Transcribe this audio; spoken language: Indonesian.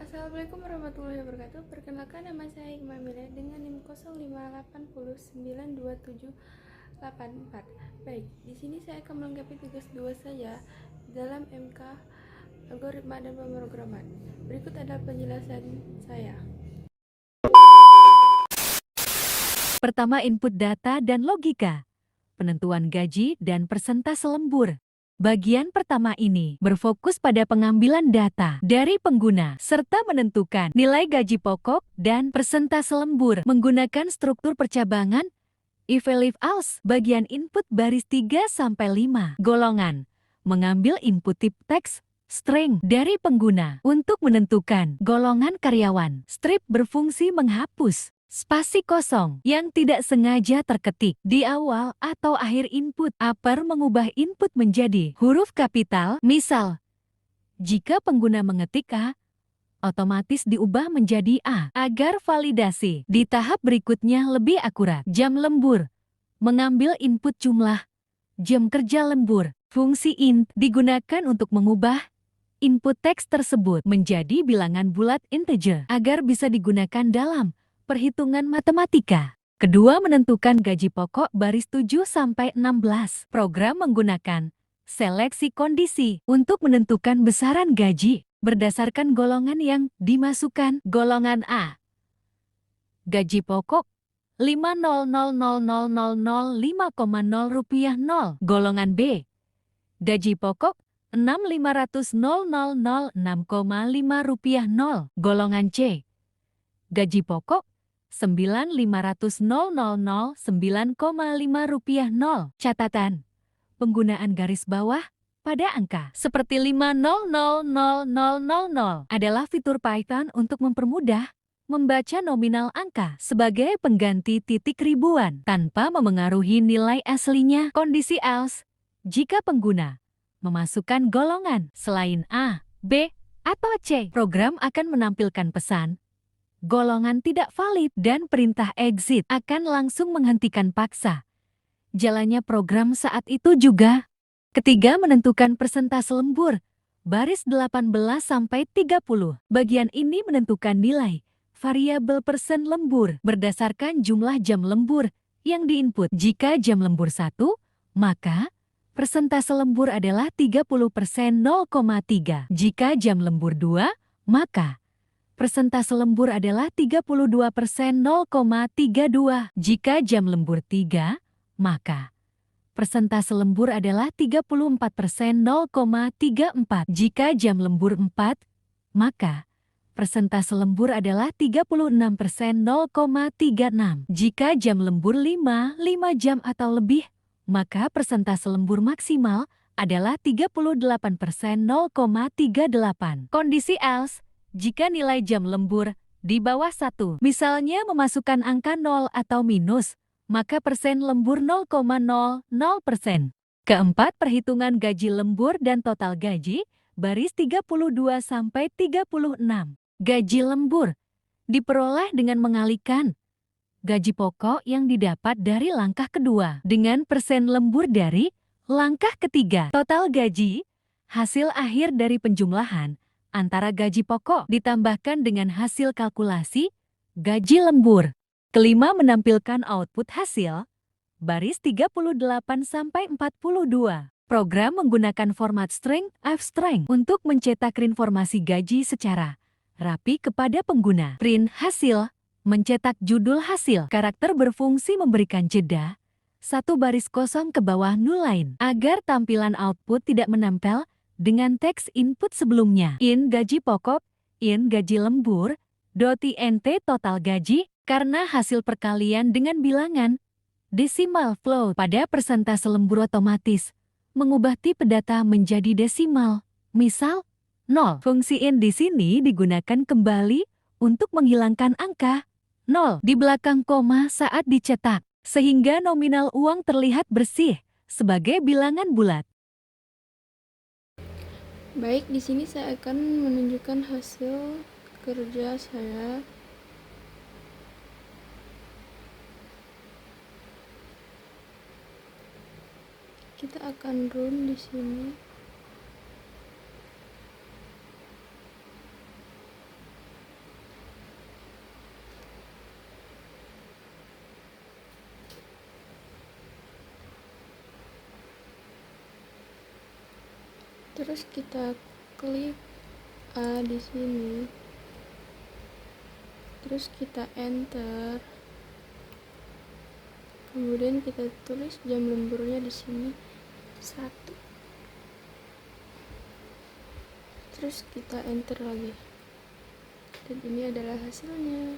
Assalamualaikum warahmatullahi wabarakatuh. Perkenalkan, nama saya Hikmah Milia dengan NIM 058092784. Baik, di sini saya akan melengkapi tugas 2 saya dalam MK Algoritma dan Pemrograman. Berikut adalah penjelasan saya. Pertama, input data dan logika, penentuan gaji dan persentase lembur. Bagian pertama ini berfokus pada pengambilan data dari pengguna serta menentukan nilai gaji pokok dan persentase lembur menggunakan struktur percabangan if elif else. Bagian input baris 3-5 golongan mengambil input tip teks string dari pengguna untuk menentukan golongan karyawan. Strip berfungsi menghapus spasi kosong yang tidak sengaja terketik di awal atau akhir input. Upper mengubah input menjadi huruf kapital. Misal, jika pengguna mengetik A, otomatis diubah menjadi A agar validasi di tahap berikutnya lebih akurat. Jam lembur mengambil input jumlah jam kerja lembur. Fungsi int digunakan untuk mengubah input teks tersebut menjadi bilangan bulat integer agar bisa digunakan dalam perhitungan matematika. Kedua, menentukan gaji pokok baris 7-16. Program menggunakan seleksi kondisi untuk menentukan besaran gaji berdasarkan golongan yang dimasukkan. Golongan A, gaji pokok 5000005,0 rupiah 0. Golongan B, gaji pokok 6.500.000 6,5 rupiah 0. Golongan C, gaji pokok 9.500.000 9,5 rupiah 0. Catatan, penggunaan garis bawah pada angka seperti 5000000 adalah fitur Python untuk mempermudah membaca nominal angka sebagai pengganti titik ribuan tanpa memengaruhi nilai aslinya. Kondisi else, jika pengguna memasukkan golongan selain A, B, atau C, program akan menampilkan pesan golongan tidak valid dan perintah exit akan langsung menghentikan paksa jalannya program saat itu juga. Ketiga, menentukan persentase lembur baris 18-30. Bagian ini menentukan nilai variabel persen lembur berdasarkan jumlah jam lembur yang diinput. Jika jam lembur 1, maka persentase lembur adalah 30% 0,3. Jika jam lembur 2, maka persentase lembur adalah 32% 0,32. Jika jam lembur 3, maka persentase lembur adalah 34% 0,34. Jika jam lembur 4, maka persentase lembur adalah 36% 0,36. Jika jam lembur 5 jam atau lebih, maka persentase lembur maksimal adalah 38% 0,38. Kondisi else, jika nilai jam lembur di bawah 1, misalnya memasukkan angka 0 atau minus, maka persen lembur 0,00%. Keempat, perhitungan gaji lembur dan total gaji baris 32-36. Gaji lembur diperoleh dengan mengalihkan gaji pokok yang didapat dari langkah kedua dengan persen lembur dari langkah ketiga. Total gaji, hasil akhir dari penjumlahan antara gaji pokok ditambahkan dengan hasil kalkulasi gaji lembur. Kelima, menampilkan output hasil baris 38-42. Program menggunakan format string fstring untuk mencetak informasi gaji secara rapi kepada pengguna. Print hasil, mencetak judul hasil. Karakter berfungsi memberikan jeda satu baris kosong ke bawah null line agar tampilan output tidak menempel dengan teks input sebelumnya. In gaji pokok, in gaji lembur, .int total gaji, karena hasil perkalian dengan bilangan desimal float pada persentase lembur otomatis mengubah tipe data menjadi desimal. Misal 0. Fungsi in di sini digunakan kembali untuk menghilangkan angka 0 di belakang koma saat dicetak, sehingga nominal uang terlihat bersih sebagai bilangan bulat. Baik, di sini saya akan menunjukkan hasil kerja saya. Kita akan run di sini. Terus kita klik A di sini, terus kita enter, kemudian kita tulis jam lemburnya di sini 1, terus kita enter lagi, dan ini adalah hasilnya.